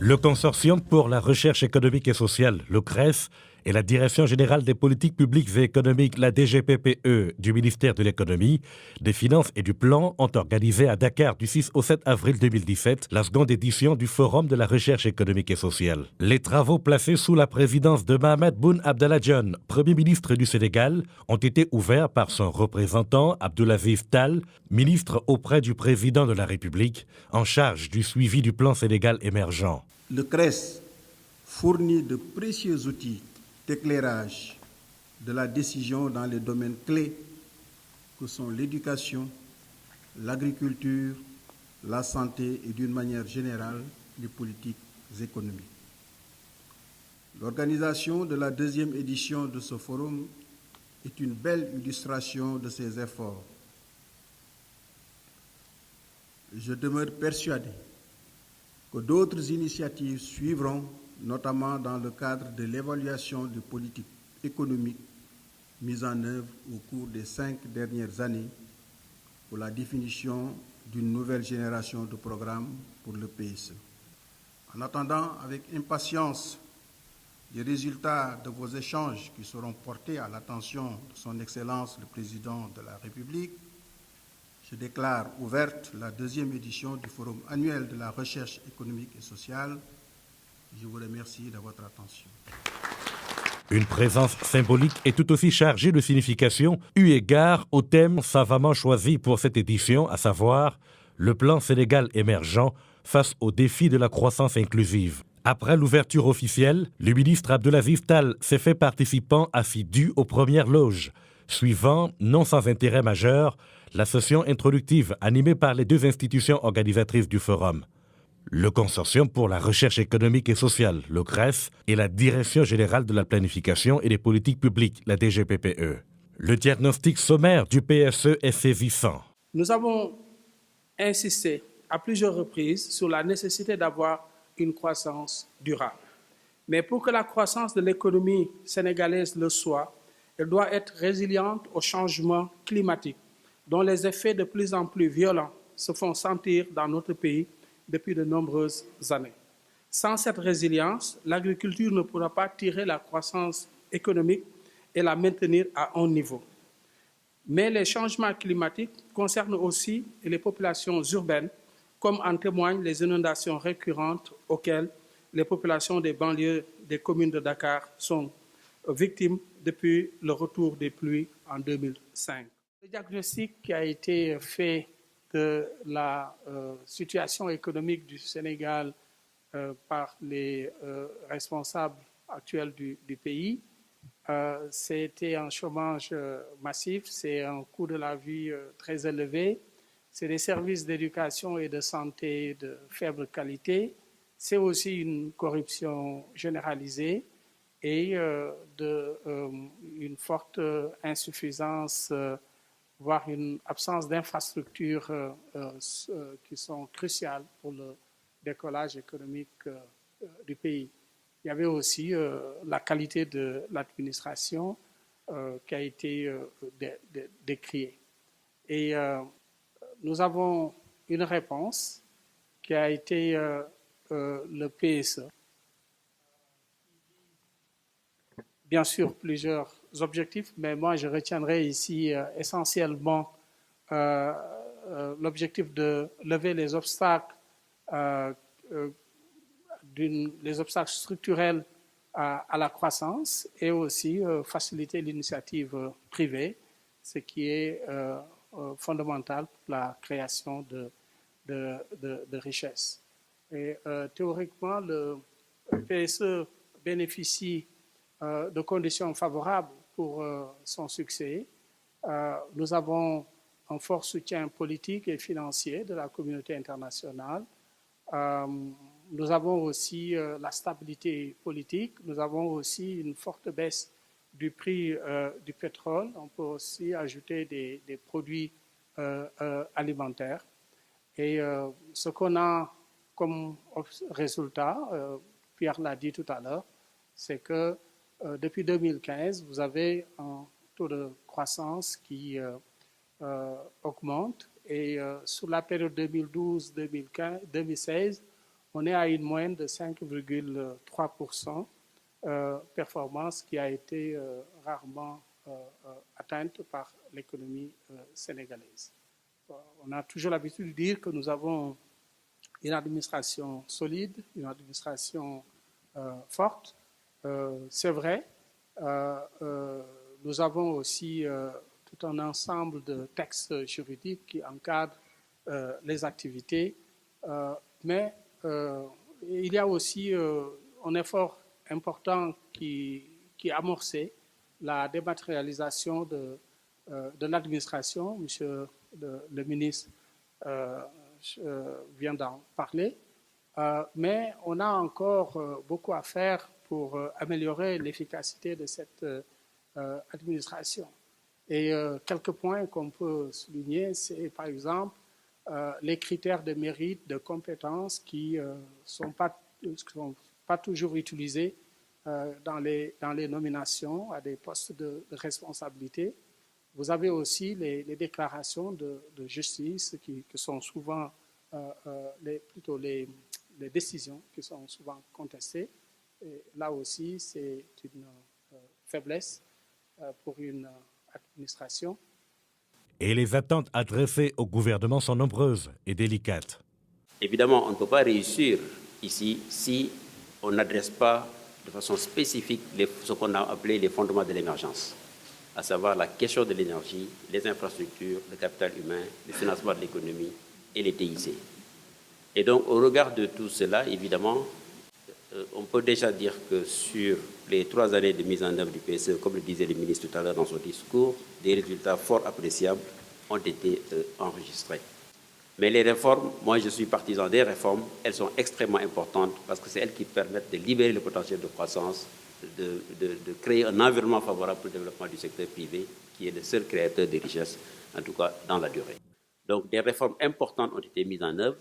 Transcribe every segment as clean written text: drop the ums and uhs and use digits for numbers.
Le Consortium pour la recherche économique et sociale, le CRES, et la Direction générale des politiques publiques et économiques, la DGPPE, du ministère de l'Économie, des Finances et du Plan ont organisé à Dakar du 6 au 7 avril 2017 la seconde édition du Forum de la recherche économique et sociale. Les travaux placés sous la présidence de Mohamed Boun Abdallah Dionne, Premier ministre du Sénégal, ont été ouverts par son représentant Abdoulaziz Tall, ministre auprès du président de la République, en charge du suivi du plan Sénégal émergent. Le CRES fournit de précieux outils d'éclairage de la décision dans les domaines clés que sont l'éducation, l'agriculture, la santé et d'une manière générale les politiques économiques. L'organisation de la deuxième édition de ce forum est une belle illustration de ces efforts. Je demeure persuadé que d'autres initiatives suivront, notamment dans le cadre de l'évaluation des politiques économiques mises en œuvre au cours des 5 dernières années pour la définition d'une nouvelle génération de programmes pour le PSE. En attendant avec impatience les résultats de vos échanges qui seront portés à l'attention de Son Excellence le Président de la République, je déclare ouverte la deuxième édition du Forum annuel de la recherche économique et sociale. Je vous remercie de votre attention. Une présence symbolique est tout aussi chargée de signification eu égard au thème savamment choisi pour cette édition, à savoir le plan Sénégal émergent face aux défis de la croissance inclusive. Après l'ouverture officielle, le ministre Abdoulaziz Tall s'est fait participant assidu aux premières loges, suivant, non sans intérêt majeur, la session introductive animée par les deux institutions organisatrices du forum, le Consortium pour la recherche économique et sociale, le CRES, et la Direction générale de la planification et des politiques publiques, la DGPPE. Le diagnostic sommaire du PSE est saisissant. Nous avons insisté à plusieurs reprises sur la nécessité d'avoir une croissance durable. Mais pour que la croissance de l'économie sénégalaise le soit, elle doit être résiliente au changement climatique, dont les effets de plus en plus violents se font sentir dans notre pays depuis de nombreuses années. Sans cette résilience, l'agriculture ne pourra pas tirer la croissance économique et la maintenir à un niveau. Mais les changements climatiques concernent aussi les populations urbaines, comme en témoignent les inondations récurrentes auxquelles les populations des banlieues des communes de Dakar sont victimes depuis le retour des pluies en 2005. Le diagnostic qui a été fait de la situation économique du Sénégal par les responsables actuels du pays, c'était un chômage massif, c'est un coût de la vie très élevé, c'est des services d'éducation et de santé de faible qualité, c'est aussi une corruption généralisée et une forte insuffisance, voire une absence d'infrastructures qui sont cruciales pour le décollage économique du pays. Il y avait aussi la qualité de l'administration qui a été décriée. Et nous avons une réponse qui a été le PSE. Bien sûr, plusieurs objectifs, mais moi, je retiendrai ici essentiellement l'objectif de lever les obstacles, les obstacles structurels à la croissance et aussi faciliter l'initiative privée, ce qui est fondamental pour la création de richesses. Et théoriquement, le PSE bénéficie de conditions favorables pour son succès. Nous avons un fort soutien politique et financier de la communauté internationale. Nous avons aussi la stabilité politique. Nous avons aussi une forte baisse du prix du pétrole. On peut aussi ajouter des produits alimentaires. Et ce qu'on a comme résultat, Pierre l'a dit tout à l'heure, c'est que depuis 2015, vous avez un taux de croissance qui augmente et sur la période 2012-2016, on est à une moyenne de 5,3%, performance qui a été rarement atteinte par l'économie sénégalaise. On a toujours l'habitude de dire que nous avons une administration solide, une administration forte. C'est vrai. Nous avons aussi tout un ensemble de textes juridiques qui encadrent les activités, mais il y a aussi un effort important qui est amorcé, la dématérialisation de l'administration. Monsieur le ministre vient d'en parler, mais on a encore beaucoup à faire pour améliorer l'efficacité de cette administration. Et quelques points qu'on peut souligner, c'est par exemple les critères de mérite, de compétences qui ne sont pas toujours utilisés dans les nominations à des postes de responsabilité. Vous avez aussi les déclarations de justice qui sont souvent, plutôt les décisions qui sont souvent contestées. Et là aussi, c'est une faiblesse pour une administration. Et les attentes adressées au gouvernement sont nombreuses et délicates. Évidemment, on ne peut pas réussir ici si on n'adresse pas de façon spécifique ce qu'on a appelé les fondements de l'émergence, à savoir la question de l'énergie, les infrastructures, le capital humain, le financement de l'économie et les TIC. Et donc, au regard de tout cela, évidemment, on peut déjà dire que sur les 3 années de mise en œuvre du PSE, comme le disait le ministre tout à l'heure dans son discours, des résultats fort appréciables ont été enregistrés. Mais les réformes, moi je suis partisan des réformes, elles sont extrêmement importantes parce que c'est elles qui permettent de libérer le potentiel de croissance, de créer un environnement favorable pour le développement du secteur privé, qui est le seul créateur de richesses, en tout cas dans la durée. Donc des réformes importantes ont été mises en œuvre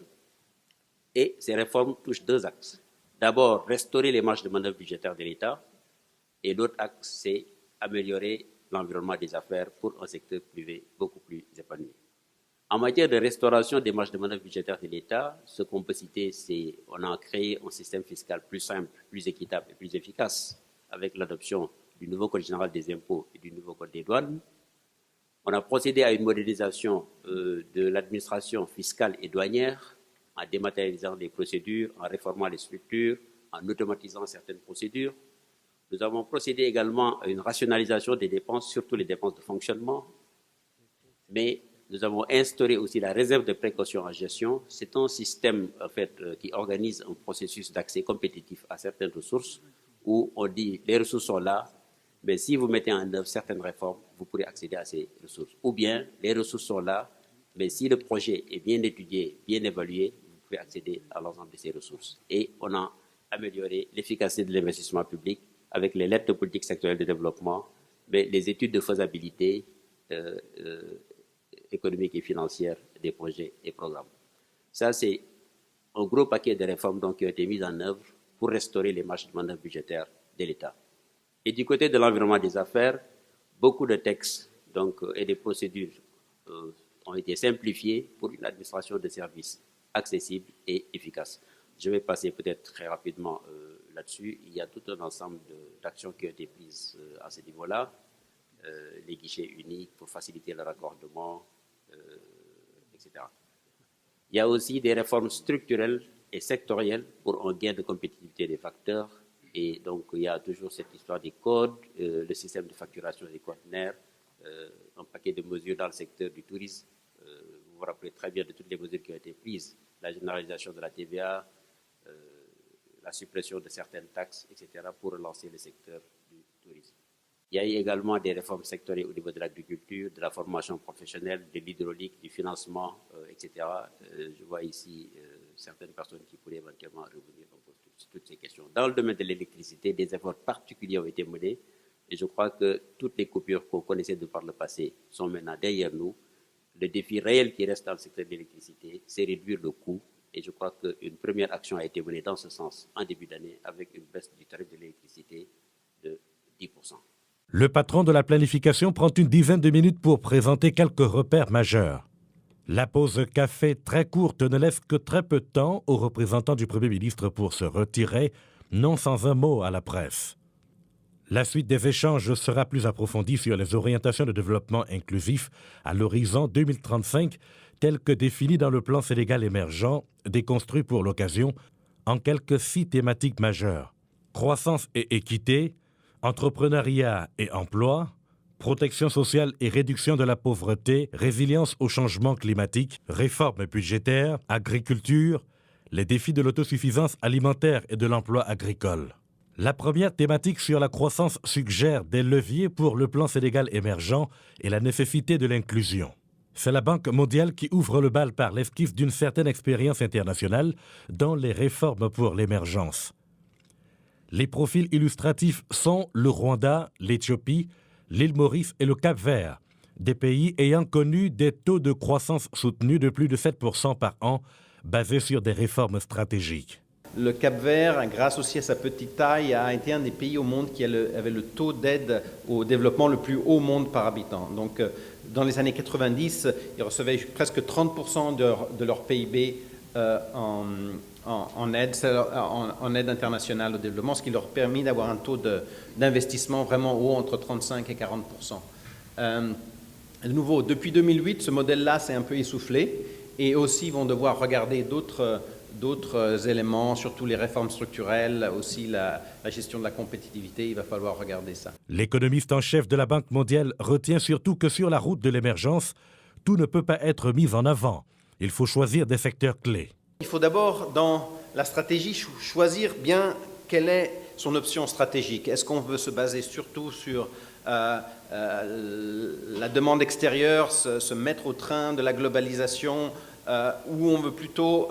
et ces réformes touchent 2 axes. D'abord, restaurer les marges de manœuvre budgétaires de l'État et l'autre axe, c'est améliorer l'environnement des affaires pour un secteur privé beaucoup plus épanoui. En matière de restauration des marges de manœuvre budgétaires de l'État, ce qu'on peut citer, c'est qu'on a créé un système fiscal plus simple, plus équitable et plus efficace avec l'adoption du nouveau Code général des impôts et du nouveau Code des douanes. On a procédé à une modernisation de l'administration fiscale et douanière en dématérialisant les procédures, en réformant les structures, en automatisant certaines procédures. Nous avons procédé également à une rationalisation des dépenses, surtout les dépenses de fonctionnement, mais nous avons instauré aussi la réserve de précaution en gestion. C'est un système en fait, qui organise un processus d'accès compétitif à certaines ressources où on dit les ressources sont là, mais si vous mettez en œuvre certaines réformes, vous pourrez accéder à ces ressources. Ou bien les ressources sont là, mais si le projet est bien étudié, bien évalué, vous pouvez accéder à l'ensemble de ces ressources. Et on a amélioré l'efficacité de l'investissement public avec les lettres de politique sectorielle de développement, mais les études de faisabilité économique et financière des projets et programmes. Ça, c'est un gros paquet de réformes donc, qui ont été mises en œuvre pour restaurer les marges de manœuvre budgétaires de l'État. Et du côté de l'environnement des affaires, beaucoup de textes donc, et des procédures ont été simplifiées pour une administration de services accessible et efficace. Je vais passer peut-être très rapidement là-dessus. Il y a tout un ensemble d'actions qui ont été prises à ce niveau-là. Les guichets uniques pour faciliter le raccordement, etc. Il y a aussi des réformes structurelles et sectorielles pour un gain de compétitivité des facteurs. Et donc, il y a toujours cette histoire des codes, le système de facturation des conteneurs, un paquet de mesures dans le secteur du tourisme. Vous vous rappelez très bien de toutes les mesures qui ont été prises, la généralisation de la TVA, la suppression de certaines taxes, etc., pour relancer le secteur du tourisme. Il y a également des réformes sectorielles au niveau de l'agriculture, de la formation professionnelle, de l'hydraulique, du financement, etc. Je vois ici certaines personnes qui pourraient éventuellement revenir sur toutes ces questions. Dans le domaine de l'électricité, des efforts particuliers ont été menés et je crois que toutes les coupures qu'on connaissait de par le passé sont maintenant derrière nous. Le défi réel qui reste dans le secteur de l'électricité, c'est réduire le coût et je crois qu'une première action a été menée dans ce sens en début d'année avec une baisse du tarif de l'électricité de 10%. Le patron de la planification prend une dizaine de minutes pour présenter quelques repères majeurs. La pause café très courte ne laisse que très peu de temps aux représentants du Premier ministre pour se retirer, non sans un mot à la presse. La suite des échanges sera plus approfondie sur les orientations de développement inclusif à l'horizon 2035, telles que définies dans le plan Sénégal émergent, déconstruit pour l'occasion en quelques 6 thématiques majeures. Croissance et équité, entrepreneuriat et emploi, protection sociale et réduction de la pauvreté, résilience au changement climatique, réforme budgétaire, agriculture, les défis de l'autosuffisance alimentaire et de l'emploi agricole. La première thématique sur la croissance suggère des leviers pour le plan Sénégal émergent et la nécessité de l'inclusion. C'est la Banque mondiale qui ouvre le bal par l'esquisse d'une certaine expérience internationale dans les réformes pour l'émergence. Les profils illustratifs sont le Rwanda, l'Éthiopie, l'île Maurice et le Cap-Vert, des pays ayant connu des taux de croissance soutenus de plus de 7% par an, basés sur des réformes stratégiques. Le Cap-Vert, grâce aussi à sa petite taille, a été un des pays au monde qui avait le taux d'aide au développement le plus haut au monde par habitant. Donc, dans les années 90, ils recevaient presque 30% de leur PIB en aide internationale au développement, ce qui leur a permis d'avoir un taux d'investissement vraiment haut, entre 35 et 40%. De nouveau, depuis 2008, ce modèle-là s'est un peu essoufflé et aussi vont devoir regarder d'autres éléments, surtout les réformes structurelles, aussi la gestion de la compétitivité, il va falloir regarder ça. L'économiste en chef de la Banque mondiale retient surtout que sur la route de l'émergence, tout ne peut pas être mis en avant. Il faut choisir des secteurs clés. Il faut d'abord, dans la stratégie, choisir bien quelle est son option stratégique. Est-ce qu'on veut se baser surtout sur la demande extérieure, se mettre au train de la globalisation, ou on veut plutôt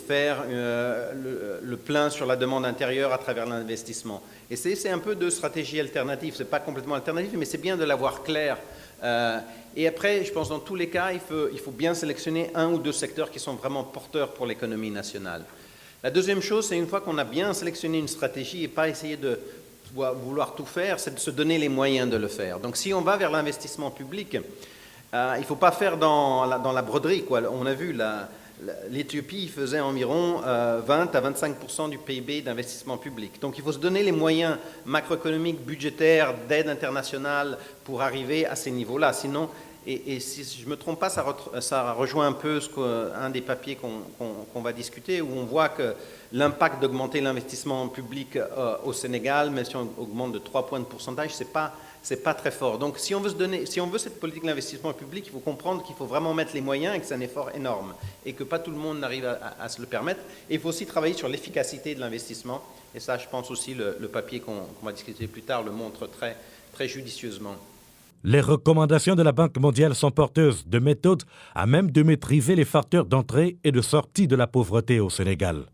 faire le plein sur la demande intérieure à travers l'investissement. Et c'est un peu de stratégie alternative. Ce n'est pas complètement alternatif, mais c'est bien de l'avoir clair. Et après, je pense dans tous les cas, il faut bien sélectionner un ou deux secteurs qui sont vraiment porteurs pour l'économie nationale. La deuxième chose, c'est une fois qu'on a bien sélectionné une stratégie et pas essayer de vouloir tout faire, c'est de se donner les moyens de le faire. Donc si on va vers l'investissement public, il ne faut pas faire dans la broderie, quoi. On a vu, l'Éthiopie faisait environ 20 à 25% du PIB d'investissement public. Donc il faut se donner les moyens macroéconomiques, budgétaires, d'aide internationale pour arriver à ces niveaux-là. Sinon, et si je ne me trompe pas, ça rejoint un peu un des papiers qu'on va discuter, où on voit que l'impact d'augmenter l'investissement public au Sénégal, même si on augmente de 3 points de pourcentage, c'est pas très fort. Donc si on veut cette politique d'investissement public, il faut comprendre qu'il faut vraiment mettre les moyens et que c'est un effort énorme et que pas tout le monde n'arrive à se le permettre. Et il faut aussi travailler sur l'efficacité de l'investissement. Et ça, je pense aussi, le papier qu'on va discuter plus tard le montre très, très judicieusement. Les recommandations de la Banque mondiale sont porteuses de méthodes à même de maîtriser les facteurs d'entrée et de sortie de la pauvreté au Sénégal.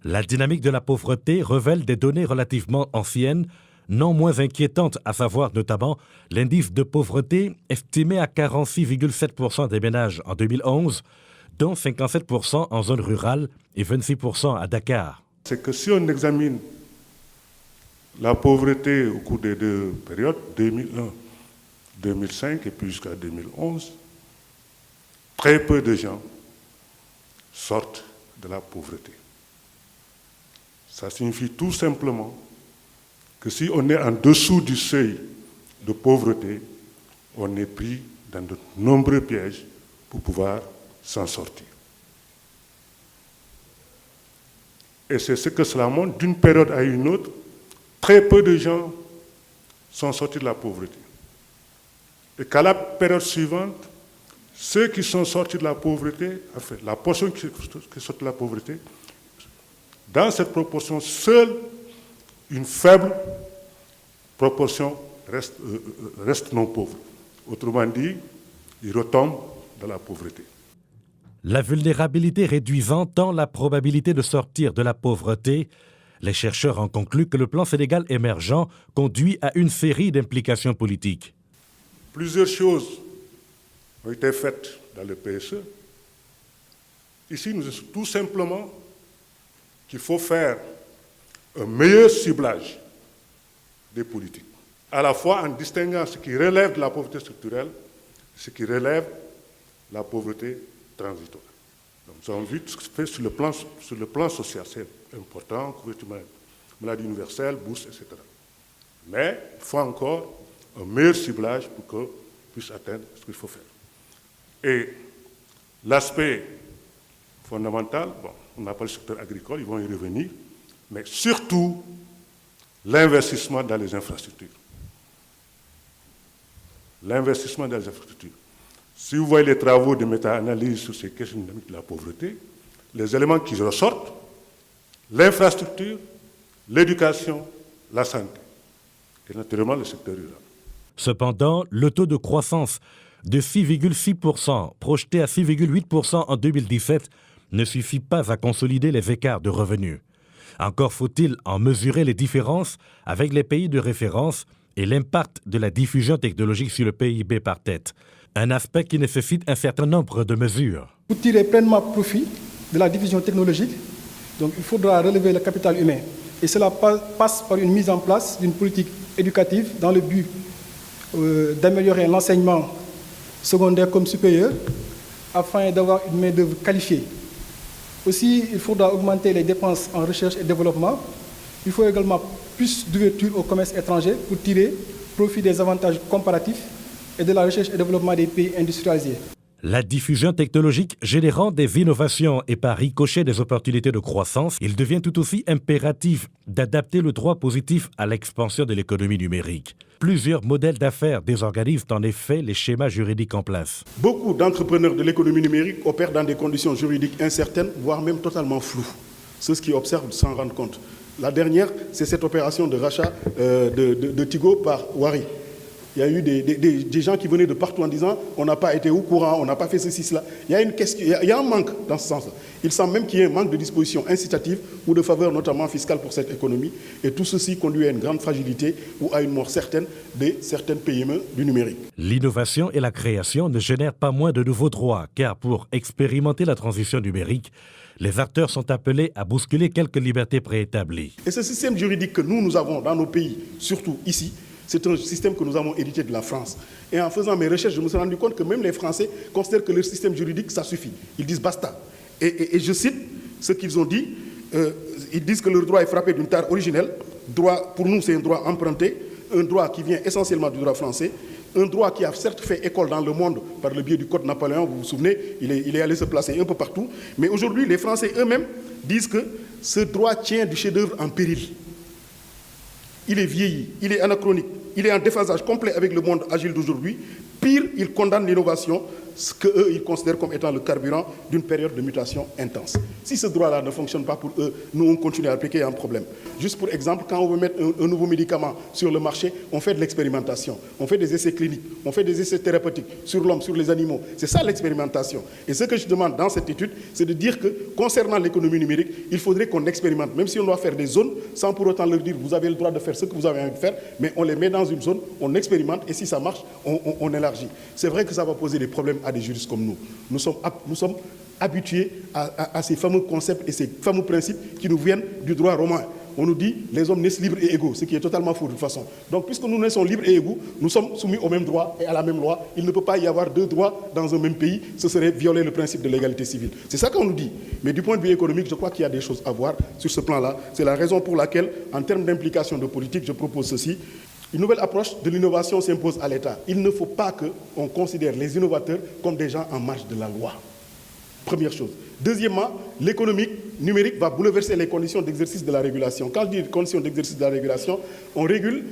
La dynamique de la pauvreté révèle des données relativement anciennes, non moins inquiétantes, à savoir notamment l'indice de pauvreté estimé à 46,7% des ménages en 2011, dont 57% en zone rurale et 26% à Dakar. C'est que si on examine la pauvreté au cours des deux périodes, 2001, 2005 et puis jusqu'à 2011, très peu de gens sortent de la pauvreté. Ça signifie tout simplement que si on est en dessous du seuil de pauvreté, on est pris dans de nombreux pièges pour pouvoir s'en sortir. Et c'est ce que cela montre, d'une période à une autre, très peu de gens sont sortis de la pauvreté. Et qu'à la période suivante, ceux qui sont sortis de la pauvreté, enfin, la portion qui sort de la pauvreté, dans cette proportion, seule une faible proportion reste non pauvre. Autrement dit, ils retombent dans la pauvreté. La vulnérabilité réduisant tant la probabilité de sortir de la pauvreté, les chercheurs en concluent que le plan Sénégal émergent conduit à une série d'implications politiques. Plusieurs choses ont été faites dans le PSE. Ici, nous disons tout simplement qu'il faut faire un meilleur ciblage des politiques, à la fois en distinguant ce qui relève de la pauvreté structurelle, ce qui relève de la pauvreté transitoire. Donc, nous avons vu ce que se fait sur le plan social, c'est important, couverture maladie universelle, bourse, etc. Mais il faut encore un meilleur ciblage pour qu'on puisse atteindre ce qu'il faut faire. Et l'aspect fondamental, bon, on n'a pas le secteur agricole, ils vont y revenir, mais surtout l'investissement dans les infrastructures. L'investissement dans les infrastructures. Si vous voyez les travaux de méta-analyse sur ces questions dynamiques de la pauvreté, les éléments qui ressortent, l'infrastructure, l'éducation, la santé, et naturellement le secteur rural. Cependant, le taux de croissance de 6,6%, projeté à 6,8% en 2017, ne suffit pas à consolider les écarts de revenus. Encore faut-il en mesurer les différences avec les pays de référence et l'impact de la diffusion technologique sur le PIB par tête. Un aspect qui nécessite un certain nombre de mesures. Pour tirer pleinement profit de la diffusion technologique, donc il faudra relever le capital humain. Et cela passe par une mise en place d'une politique éducative dans le but d'améliorer l'enseignement secondaire comme supérieur afin d'avoir une main-d'œuvre qualifiée. Aussi, il faudra augmenter les dépenses en recherche et développement. Il faut également plus d'ouverture au commerce étranger pour tirer profit des avantages comparatifs et de la recherche et développement des pays industrialisés. La diffusion technologique générant des innovations et par ricochet des opportunités de croissance, il devient tout aussi impératif d'adapter le droit positif à l'expansion de l'économie numérique. Plusieurs modèles d'affaires désorganisent en effet les schémas juridiques en place. Beaucoup d'entrepreneurs de l'économie numérique opèrent dans des conditions juridiques incertaines, voire même totalement floues. Ceux qui observent s'en rendent compte. La dernière, c'est cette opération de rachat de Tigo par Wari. Il y a eu des gens qui venaient de partout en disant on n'a pas été au courant, on n'a pas fait ceci, cela. Il y a un manque dans ce sens-là. Il semble même qu'il y ait un manque de dispositions incitatives ou de faveurs, notamment fiscales, pour cette économie. Et tout ceci conduit à une grande fragilité ou à une mort certaine de certaines PME du numérique. L'innovation et la création ne génèrent pas moins de nouveaux droits, car pour expérimenter la transition numérique, les acteurs sont appelés à bousculer quelques libertés préétablies. Et ce système juridique que nous avons dans nos pays, surtout ici, c'est un système que nous avons hérité de la France. Et en faisant mes recherches, je me suis rendu compte que même les Français considèrent que leur système juridique, ça suffit. Ils disent basta. Et je cite ce qu'ils ont dit. Ils disent que leur droit est frappé d'une tare originelle. Droit, pour nous, c'est un droit emprunté, un droit qui vient essentiellement du droit français, un droit qui a certes fait école dans le monde par le biais du Code Napoléon, vous vous souvenez, il est allé se placer un peu partout. Mais aujourd'hui, les Français eux-mêmes disent que ce droit tient du chef-d'œuvre en péril. Il est vieilli, il est anachronique, il est en déphasage complet avec le monde agile d'aujourd'hui. Pire, il condamne l'innovation, ce qu'eux, ils considèrent comme étant le carburant d'une période de mutation intense. Si ce droit-là ne fonctionne pas pour eux, nous, on continue à appliquer un problème. Juste pour exemple, quand on veut mettre un nouveau médicament sur le marché, on fait de l'expérimentation, on fait des essais cliniques, on fait des essais thérapeutiques sur l'homme, sur les animaux. C'est ça l'expérimentation. Et ce que je demande dans cette étude, c'est de dire que concernant l'économie numérique, il faudrait qu'on expérimente, même si on doit faire des zones, sans pour autant leur dire, vous avez le droit de faire ce que vous avez envie de faire, mais on les met dans une zone, on expérimente, et si ça marche, on élargit. C'est vrai que ça va poser des problèmes à des juristes comme nous. Nous sommes habitués à ces fameux concepts et ces fameux principes qui nous viennent du droit romain. On nous dit les hommes naissent libres et égaux, ce qui est totalement faux de toute façon. Donc puisque nous naissons libres et égaux, nous sommes soumis au même droit et à la même loi. Il ne peut pas y avoir deux droits dans un même pays, ce serait violer le principe de l'égalité civile. C'est ça qu'on nous dit. Mais du point de vue économique, je crois qu'il y a des choses à voir sur ce plan-là. C'est la raison pour laquelle, en termes d'implication de politique, je propose ceci. Une nouvelle approche de l'innovation s'impose à l'État. Il ne faut pas qu'on considère les innovateurs comme des gens en marge de la loi. Première chose. Deuxièmement, l'économie numérique va bouleverser les conditions d'exercice de la régulation. Quand je dis conditions d'exercice de la régulation, on régule,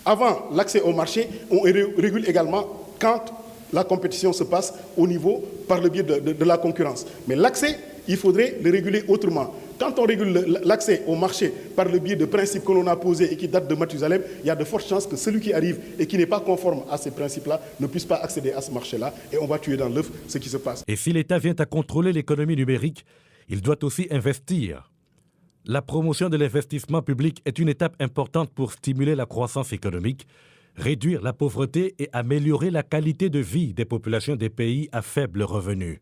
avant l'accès au marché, on régule également quand la compétition se passe au niveau par le biais de la concurrence. Mais l'accès, il faudrait le réguler autrement. Quand on régule l'accès au marché par le biais de principes que l'on a posés et qui datent de Mathusalem, il y a de fortes chances que celui qui arrive et qui n'est pas conforme à ces principes-là ne puisse pas accéder à ce marché-là et on va tuer dans l'œuf ce qui se passe. Et si l'État vient à contrôler l'économie numérique, il doit aussi investir. La promotion de l'investissement public est une étape importante pour stimuler la croissance économique, réduire la pauvreté et améliorer la qualité de vie des populations des pays à faible revenu.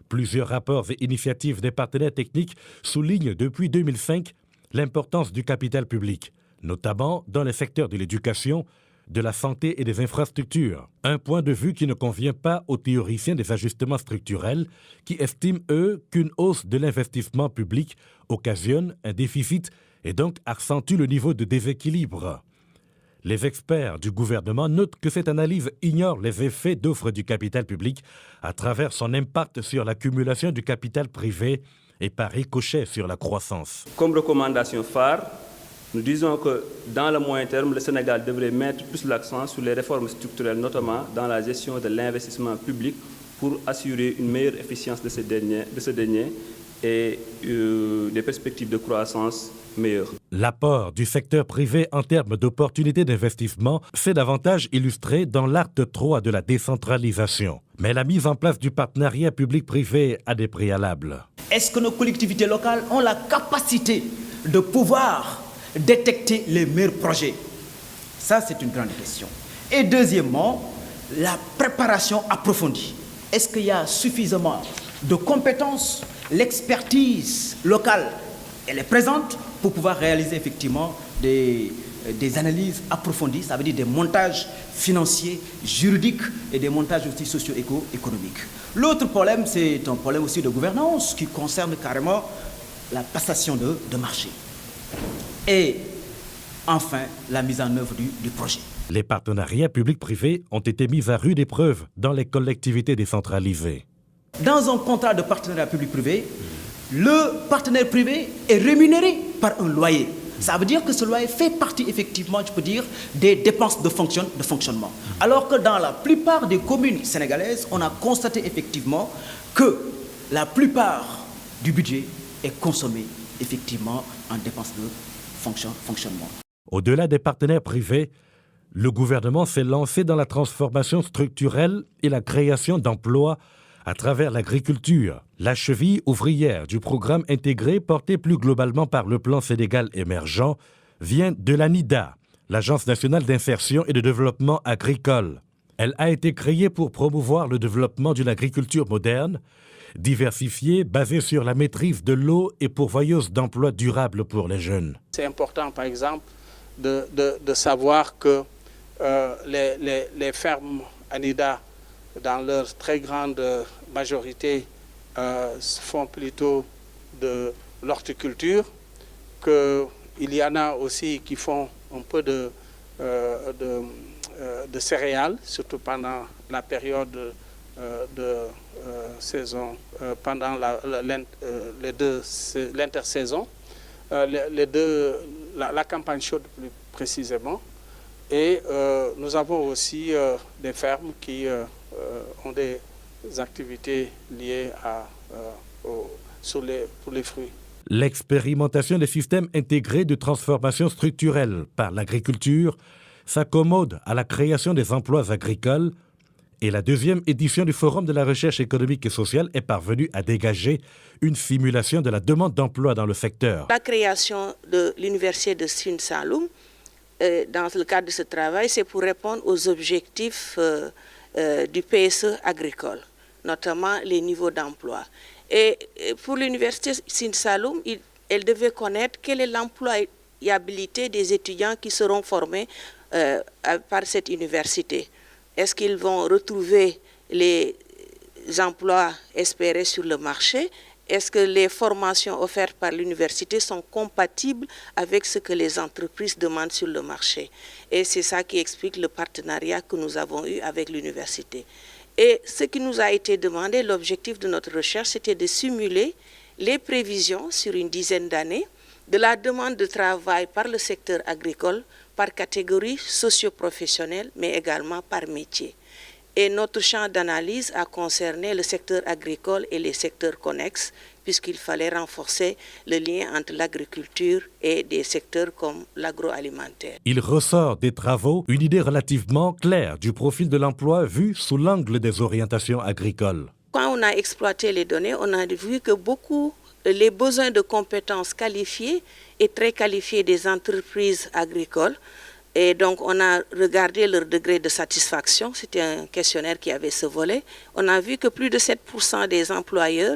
Plusieurs rapports et initiatives des partenaires techniques soulignent depuis 2005 l'importance du capital public, notamment dans les secteurs de l'éducation, de la santé et des infrastructures. Un point de vue qui ne convient pas aux théoriciens des ajustements structurels qui estiment, eux, qu'une hausse de l'investissement public occasionne un déficit et donc accentue le niveau de déséquilibre. Les experts du gouvernement notent que cette analyse ignore les effets d'offre du capital public à travers son impact sur l'accumulation du capital privé et par ricochet sur la croissance. Comme recommandation phare, nous disons que dans le moyen terme, le Sénégal devrait mettre plus l'accent sur les réformes structurelles, notamment dans la gestion de l'investissement public pour assurer une meilleure efficience de ce dernier et des perspectives de croissance meilleures. L'apport du secteur privé en termes d'opportunités d'investissement s'est davantage illustré dans l'acte 3 de la décentralisation. Mais la mise en place du partenariat public-privé a des préalables. Est-ce que nos collectivités locales ont la capacité de pouvoir détecter les meilleurs projets? Ça, c'est une grande question. Et deuxièmement, la préparation approfondie. Est-ce qu'il y a suffisamment de compétences? L'expertise locale, elle est présente pour pouvoir réaliser effectivement des analyses approfondies, ça veut dire des montages financiers, juridiques et des montages aussi socio-économiques. L'autre problème, c'est un problème aussi de gouvernance qui concerne carrément la passation de marché. Et enfin, la mise en œuvre du projet. Les partenariats publics-privés ont été mis à rude épreuve dans les collectivités décentralisées. Dans un contrat de partenariat public-privé, le partenaire privé est rémunéré par un loyer. Ça veut dire que ce loyer fait partie effectivement, je peux dire, des dépenses de fonctionnement. Alors que dans la plupart des communes sénégalaises, on a constaté effectivement que la plupart du budget est consommé effectivement en dépenses de fonctionnement. Au-delà des partenaires privés, le gouvernement s'est lancé dans la transformation structurelle et la création d'emplois à travers l'agriculture, la cheville ouvrière du programme intégré porté plus globalement par le plan Sénégal émergent vient de l'ANIDA, l'Agence nationale d'insertion et de développement agricole. Elle a été créée pour promouvoir le développement d'une agriculture moderne, diversifiée, basée sur la maîtrise de l'eau et pourvoyeuse d'emplois durables pour les jeunes. C'est important, par exemple, de savoir que les fermes ANIDA, dans leur très grande majorité, font plutôt de l'horticulture, qu'il y en a aussi qui font un peu de céréales, surtout pendant la période de saison, pendant l'intersaison, la campagne chaude plus précisément. Et nous avons aussi des fermes qui ont des activités liées pour les fruits. L'expérimentation des systèmes intégrés de transformation structurelle par l'agriculture s'accommode à la création des emplois agricoles et la deuxième édition du Forum de la recherche économique et sociale est parvenue à dégager une simulation de la demande d'emploi dans le secteur. La création de l'université de Sine Saloum, dans le cadre de ce travail, c'est pour répondre aux objectifs du PSE agricole, notamment les niveaux d'emploi. Et pour l'université Sine Saloum, elle devait connaître quelle est l'employabilité des étudiants qui seront formés par cette université. Est-ce qu'ils vont retrouver les emplois espérés sur le marché? Est-ce que les formations offertes par l'université sont compatibles avec ce que les entreprises demandent sur le marché? Et c'est ça qui explique le partenariat que nous avons eu avec l'université. Et ce qui nous a été demandé, l'objectif de notre recherche, c'était de simuler les prévisions sur une dizaine d'années de la demande de travail par le secteur agricole, par catégorie socio-professionnelle, mais également par métier. Et notre champ d'analyse a concerné le secteur agricole et les secteurs connexes, puisqu'il fallait renforcer le lien entre l'agriculture et des secteurs comme l'agroalimentaire. Il ressort des travaux une idée relativement claire du profil de l'emploi vu sous l'angle des orientations agricoles. Quand on a exploité les données, on a vu que les besoins de compétences qualifiées et très qualifiées des entreprises agricoles. Et donc, on a regardé leur degré de satisfaction. C'était un questionnaire qui avait ce volet. On a vu que plus de 7% des employeurs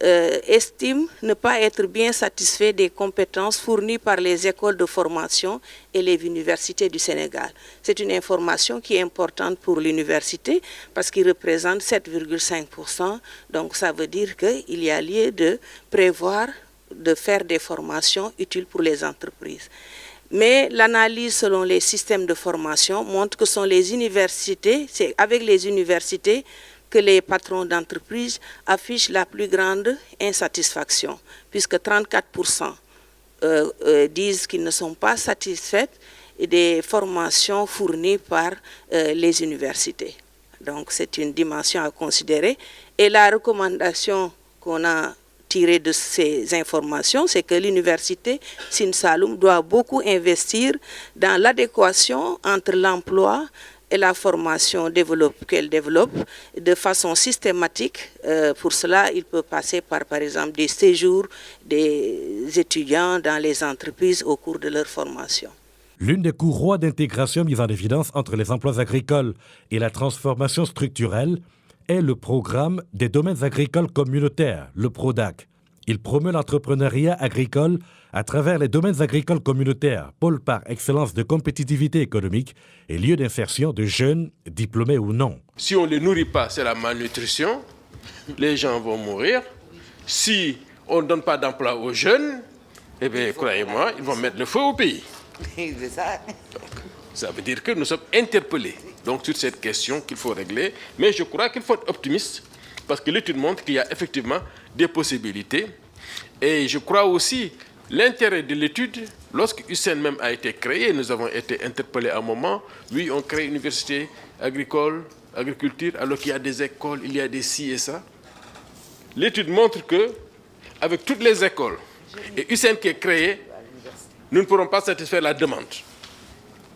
estime ne pas être bien satisfait des compétences fournies par les écoles de formation et les universités du Sénégal. C'est une information qui est importante pour l'université parce qu'il représente 7,5%. Donc ça veut dire qu'il y a lieu de prévoir de faire des formations utiles pour les entreprises. Mais l'analyse selon les systèmes de formation montre que ce sont les universités, c'est avec les universités que les patrons d'entreprise affichent la plus grande insatisfaction, puisque 34% disent qu'ils ne sont pas satisfaits des formations fournies par les universités. Donc c'est une dimension à considérer. Et la recommandation qu'on a tirée de ces informations, c'est que l'université Sine Saloum doit beaucoup investir dans l'adéquation entre l'emploi et la formation qu'elle développe de façon systématique. Pour cela, il peut passer par exemple, des séjours des étudiants dans les entreprises au cours de leur formation. L'une des courroies d'intégration mise en évidence entre les emplois agricoles et la transformation structurelle est le programme des domaines agricoles communautaires, le PRODAC. Il promeut l'entrepreneuriat agricole à travers les domaines agricoles communautaires, pôle par excellence de compétitivité économique et lieu d'insertion de jeunes, diplômés ou non. Si on ne les nourrit pas, c'est la malnutrition, les gens vont mourir. Si on ne donne pas d'emploi aux jeunes, eh bien, croyez-moi, ils vont mettre le feu au pays. C'est ça. Donc, ça veut dire que nous sommes interpellés donc, sur cette question qu'il faut régler. Mais je crois qu'il faut être optimiste parce que l'étude montre qu'il y a effectivement des possibilités. Et je crois aussi l'intérêt de l'étude, lorsque UCN même a été créé, nous avons été interpellés à un moment. Oui, on crée une université agricole, agriculture, alors qu'il y a des écoles, il y a des ci et ça. L'étude montre que, avec toutes les écoles et UCN qui est créé, nous ne pourrons pas satisfaire la demande.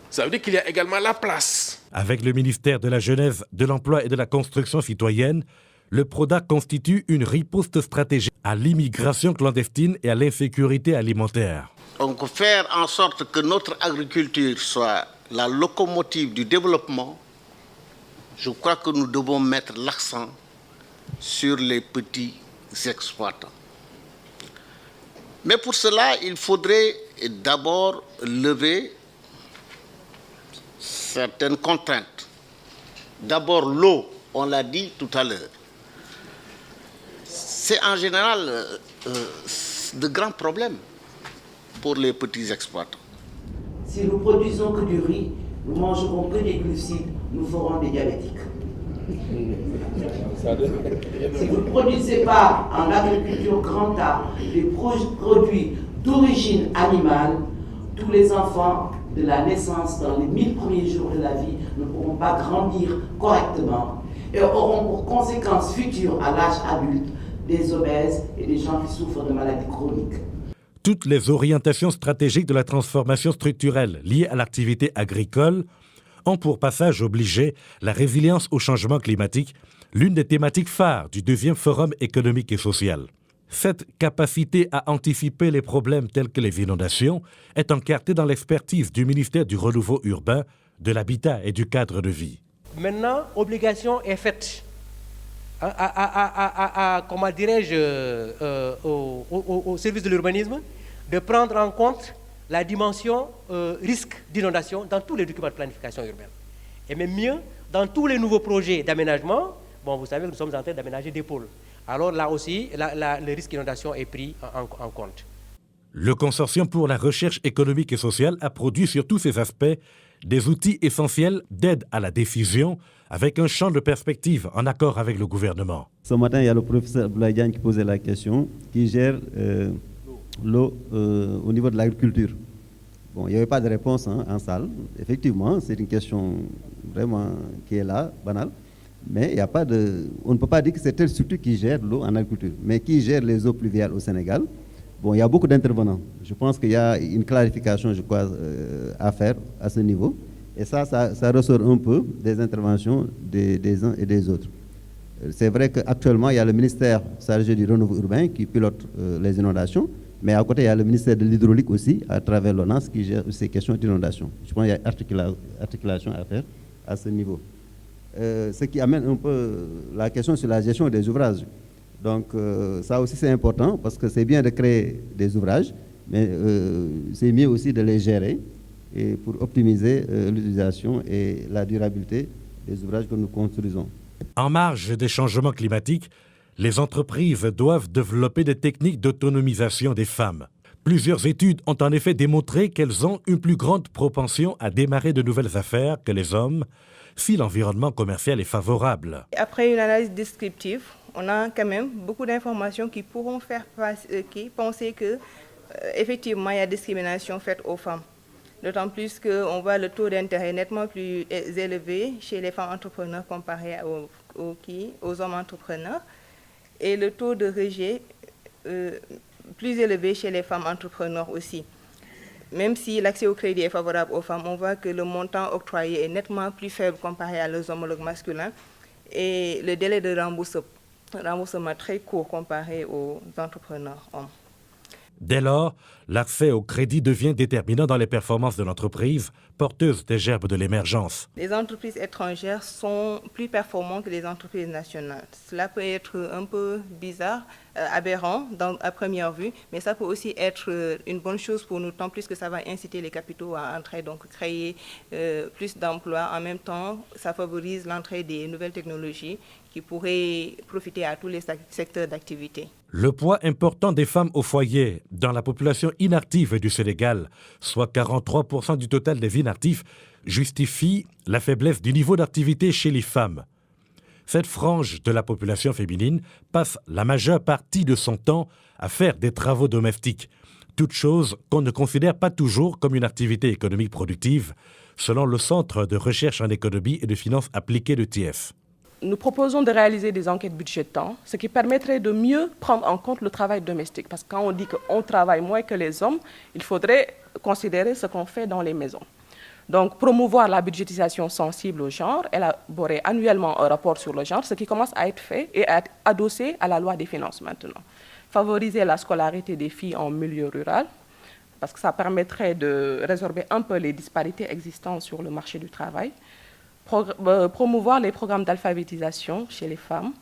Ça veut dire qu'il y a également la place. Avec le ministère de la Jeunesse, de l'Emploi et de la Construction citoyenne, le PRODAC constitue une riposte stratégique à l'immigration clandestine et à l'insécurité alimentaire. Donc faire en sorte que notre agriculture soit la locomotive du développement, je crois que nous devons mettre l'accent sur les petits exploitants. Mais pour cela, il faudrait d'abord lever certaines contraintes. D'abord l'eau, on l'a dit tout à l'heure. C'est en général de grands problèmes pour les petits exploitants. Si nous produisons que du riz, nous mangerons que des glucides, nous ferons des diabétiques. Si vous ne produisez pas en agriculture grand A des produits d'origine animale, tous les enfants de la naissance dans les 1000 premiers jours de la vie ne pourront pas grandir correctement et auront pour conséquence future à l'âge adulte des obèses et des gens qui souffrent de maladies chroniques. Toutes les orientations stratégiques de la transformation structurelle liées à l'activité agricole ont pour passage obligé la résilience au changement climatique, l'une des thématiques phares du 2e Forum économique et social. Cette capacité à anticiper les problèmes tels que les inondations est encartée dans l'expertise du ministère du Renouveau urbain, de l'Habitat et du Cadre de vie. Maintenant, obligation est faite comment dirais-je, au service de l'urbanisme de prendre en compte la dimension risque d'inondation dans tous les documents de planification urbaine. Et même mieux, dans tous les nouveaux projets d'aménagement, bon, vous savez que nous sommes en train d'aménager des pôles. Alors là aussi, le risque d'inondation est pris en compte. Le Consortium pour la recherche économique et sociale a produit sur tous ces aspects des outils essentiels d'aide à la décision avec un champ de perspective en accord avec le gouvernement. Ce matin, il y a le professeur Blaïdian qui posait la question, qui gère l'eau au niveau de l'agriculture. Bon, il n'y avait pas de réponse en salle. Effectivement, c'est une question vraiment qui est là, banale. Mais il y a pas de, on ne peut pas dire que c'est telle structure qui gère l'eau en agriculture, mais qui gère les eaux pluviales au Sénégal. Bon, il y a beaucoup d'intervenants. Je pense qu'il y a une clarification, je crois, à faire à ce niveau. Et ça ressort un peu des interventions des uns et des autres. C'est vrai qu'actuellement, il y a le ministère chargé du renouveau urbain qui pilote les inondations, mais à côté, il y a le ministère de l'hydraulique aussi, à travers l'ONAS, qui gère ces questions d'inondation. Je pense qu'il y a articulation à faire à ce niveau. Ce qui amène un peu la question sur la gestion des ouvrages. Donc ça aussi c'est important parce que c'est bien de créer des ouvrages, mais c'est mieux aussi de les gérer et pour optimiser l'utilisation et la durabilité des ouvrages que nous construisons. En marge des changements climatiques, les entreprises doivent développer des techniques d'autonomisation des femmes. Plusieurs études ont en effet démontré qu'elles ont une plus grande propension à démarrer de nouvelles affaires que les hommes si l'environnement commercial est favorable. Après une analyse descriptive, on a quand même beaucoup d'informations qui pourront faire penser que effectivement il y a discrimination faite aux femmes. D'autant plus qu'on voit le taux d'intérêt nettement plus élevé chez les femmes entrepreneurs comparé aux hommes entrepreneurs et le taux de rejet plus élevé chez les femmes entrepreneurs aussi. Même si l'accès au crédit est favorable aux femmes, on voit que le montant octroyé est nettement plus faible comparé à leurs homologues masculins et le délai de remboursement très court comparé aux entrepreneurs hommes. Dès lors, l'accès au crédit devient déterminant dans les performances de l'entreprise, porteuse des gerbes de l'émergence. Les entreprises étrangères sont plus performantes que les entreprises nationales. Cela peut être un peu bizarre, aberrant à première vue, mais ça peut aussi être une bonne chose pour nous, tant plus que ça va inciter les capitaux à entrer, donc créer plus d'emplois. En même temps, ça favorise l'entrée des nouvelles technologies qui pourraient profiter à tous les secteurs d'activité. Le poids important des femmes au foyer dans la population inactive du Sénégal, soit 43% du total des inactifs, justifie la faiblesse du niveau d'activité chez les femmes. Cette frange de la population féminine passe la majeure partie de son temps à faire des travaux domestiques, toute chose qu'on ne considère pas toujours comme une activité économique productive, selon le Centre de recherche en économie et de finances appliquées de TF. Nous proposons de réaliser des enquêtes budgétaires, ce qui permettrait de mieux prendre en compte le travail domestique. Parce que quand on dit qu'on travaille moins que les hommes, il faudrait considérer ce qu'on fait dans les maisons. Donc, promouvoir la budgétisation sensible au genre, élaborer annuellement un rapport sur le genre, ce qui commence à être fait et à être adossé à la loi des finances maintenant. Favoriser la scolarité des filles en milieu rural, parce que ça permettrait de résorber un peu les disparités existantes sur le marché du travail. Promouvoir les programmes d'alphabétisation chez les femmes,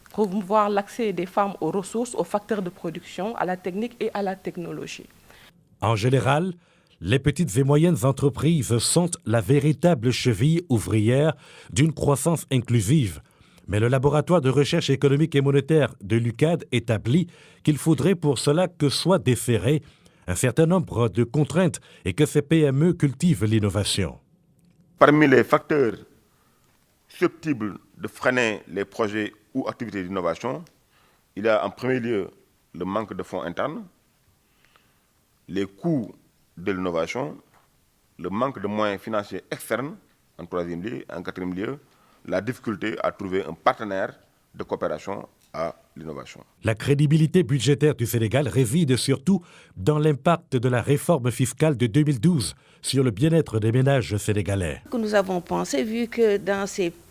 promouvoir l'accès des femmes aux ressources, aux facteurs de production, à la technique et à la technologie. En général, les petites et moyennes entreprises sont la véritable cheville ouvrière d'une croissance inclusive. Mais le laboratoire de recherche économique et monétaire de l'UCAD établit qu'il faudrait pour cela que soient desserrées un certain nombre de contraintes et que ces PME cultivent l'innovation. Parmi les facteurs susceptibles de freiner les projets ou activités d'innovation, il y a en premier lieu le manque de fonds internes, les coûts de l'innovation, le manque de moyens financiers externes, en troisième lieu, en quatrième lieu, la difficulté à trouver un partenaire de coopération à l'innovation. La crédibilité budgétaire du Sénégal réside surtout dans l'impact de la réforme fiscale de 2012 sur le bien-être des ménages sénégalais. Nous avons pensé, vu que dans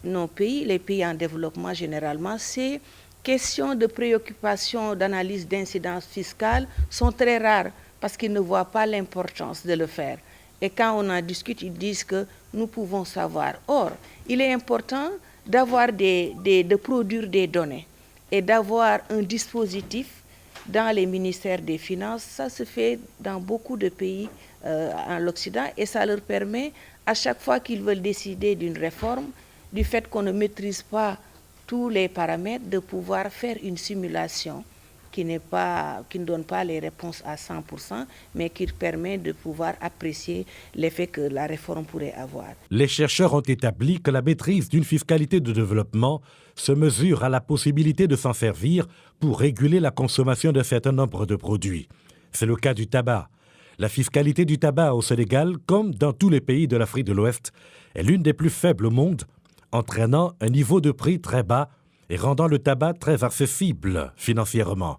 nos pays, les pays en développement généralement, ces questions de préoccupation, d'analyse d'incidence fiscale sont très rares parce qu'ils ne voient pas l'importance de le faire. Et quand on en discute, ils disent que nous pouvons savoir. Or, il est important d'avoir de produire des données et d'avoir un dispositif dans les ministères des Finances. Ça se fait dans beaucoup de pays en l'Occident et ça leur permet, à chaque fois qu'ils veulent décider d'une réforme, du fait qu'on ne maîtrise pas tous les paramètres, de pouvoir faire une simulation qui ne donne pas les réponses à 100%, mais qui permet de pouvoir apprécier l'effet que la réforme pourrait avoir. Les chercheurs ont établi que la maîtrise d'une fiscalité de développement se mesure à la possibilité de s'en servir pour réguler la consommation d'un certain nombre de produits. C'est le cas du tabac. La fiscalité du tabac au Sénégal, comme dans tous les pays de l'Afrique de l'Ouest, est l'une des plus faibles au monde, entraînant un niveau de prix très bas et rendant le tabac très accessible financièrement.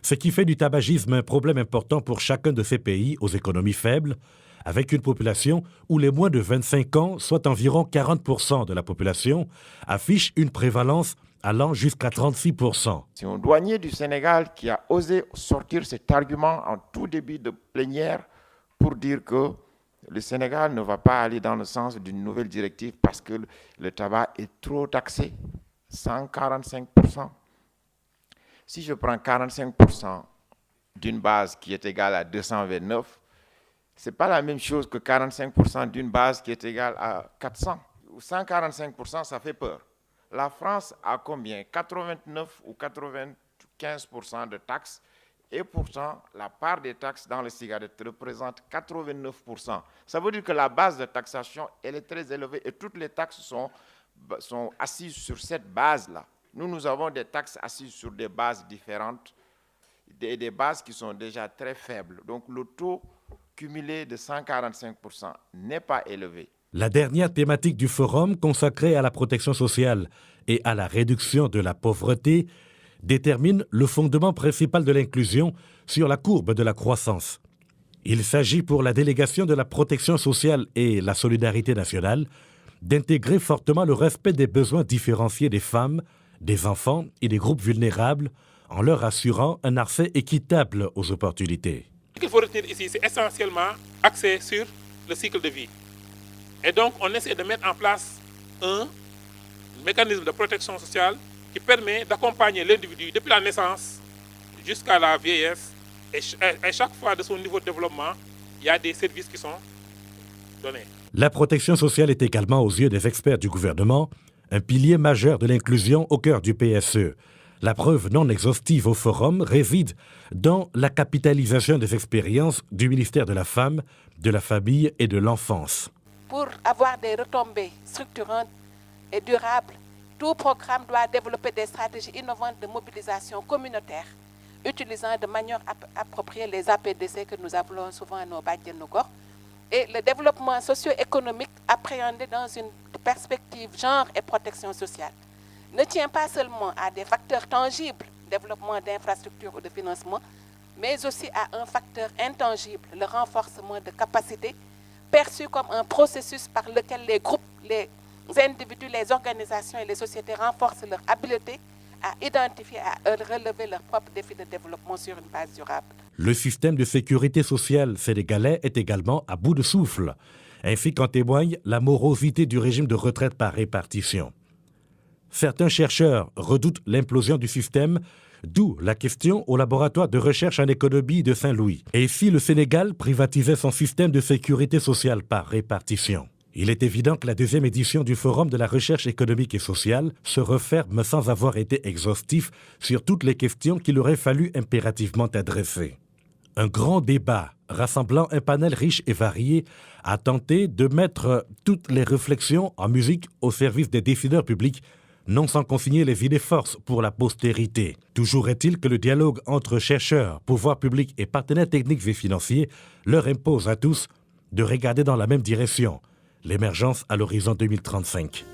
Ce qui fait du tabagisme un problème important pour chacun de ces pays aux économies faibles, avec une population où les moins de 25 ans, soit environ 40% de la population, affichent une prévalence allant jusqu'à 36%. C'est un douanier du Sénégal qui a osé sortir cet argument en tout début de plénière pour dire que le Sénégal ne va pas aller dans le sens d'une nouvelle directive parce que le tabac est trop taxé, 145%. Si je prends 45% d'une base qui est égale à 229, ce n'est pas la même chose que 45% d'une base qui est égale à 400. 145%, ça fait peur. La France a combien? 89 ou 95% de taxes, et pourtant, la part des taxes dans les cigarettes représente 89%. Ça veut dire que la base de taxation, elle est très élevée et toutes les taxes sont assises sur cette base-là. Nous avons des taxes assises sur des bases différentes, des bases qui sont déjà très faibles. Donc, le taux cumulé de 145% n'est pas élevé. La dernière thématique du forum, consacrée à la protection sociale et à la réduction de la pauvreté, détermine le fondement principal de l'inclusion sur la courbe de la croissance. Il s'agit pour la délégation de la protection sociale et la solidarité nationale d'intégrer fortement le respect des besoins différenciés des femmes, des enfants et des groupes vulnérables en leur assurant un accès équitable aux opportunités. Ce qu'il faut retenir ici, c'est essentiellement axé sur le cycle de vie. Et donc, on essaie de mettre en place un mécanisme de protection sociale qui permet d'accompagner l'individu depuis la naissance jusqu'à la vieillesse. Et chaque fois de son niveau de développement, il y a des services qui sont donnés. La protection sociale est également, aux yeux des experts du gouvernement, un pilier majeur de l'inclusion au cœur du PSE. La preuve non exhaustive au forum réside dans la capitalisation des expériences du ministère de la Femme, de la Famille et de l'Enfance. Pour avoir des retombées structurantes et durables, tout programme doit développer des stratégies innovantes de mobilisation communautaire, utilisant de manière appropriée les APDC que nous appelons souvent nos Badjanogor, et le développement socio-économique appréhendé dans une perspective genre et protection sociale ne tient pas seulement à des facteurs tangibles, développement d'infrastructures ou de financement, mais aussi à un facteur intangible, le renforcement de capacités, perçu comme un processus par lequel les groupes, les individus, les organisations et les sociétés renforcent leur habileté à identifier, à relever leurs propres défis de développement sur une base durable. Le système de sécurité sociale sénégalais est également à bout de souffle, ainsi qu'en témoigne la morosité du régime de retraite par répartition. Certains chercheurs redoutent l'implosion du système, d'où la question au laboratoire de recherche en économie de Saint-Louis. Et si le Sénégal privatisait son système de sécurité sociale par répartition? Il est évident que la deuxième édition du Forum de la recherche économique et sociale se referme sans avoir été exhaustif sur toutes les questions qu'il aurait fallu impérativement adresser. Un grand débat rassemblant un panel riche et varié a tenté de mettre toutes les réflexions en musique au service des décideurs publics, non sans consigner les idées forces pour la postérité. Toujours est-il que le dialogue entre chercheurs, pouvoirs publics et partenaires techniques et financiers leur impose à tous de regarder dans la même direction, l'émergence à l'horizon 2035.